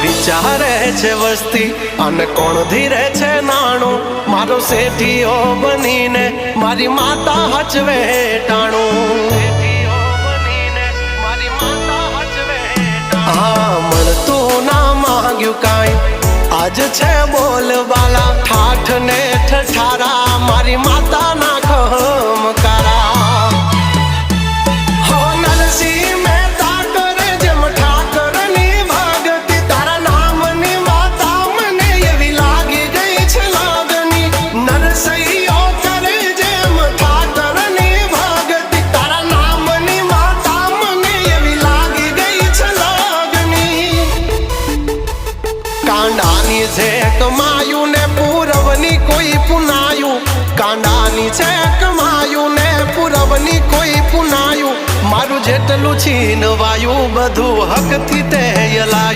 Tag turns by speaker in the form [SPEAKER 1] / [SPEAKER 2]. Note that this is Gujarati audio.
[SPEAKER 1] વિચારે છે વસ્તી અને કોણ ધીરે છે નાણું મારો શેઠિયો બનીને મારી માતા હચવે ટાણું હા મળતું ના માંગ્યું કાંઈ આજ છે બોલવાલા ઠાઠ ને ઠઠારા મારી માતા ના ખમકારા હો નરસિંહ મહેતા કરે જેમ ઠાકરની ભગતી તારા નામની માતા મને એવી લાગી ગઈ છે લાગણી નરસિંહો કરે જેમ ઠાકરની ભગતી તારા નામની માતા મને એવી લાગી ગઈ છે લાગણી કાંડાની છે કમાયું ને પૂરવની કોઈ પુનાયું કાંડાની છે કમાયું ને પૂરવની કોઈ પુનાયું મારું જેટલું છીનવાયું બધું હકથી તે લાયું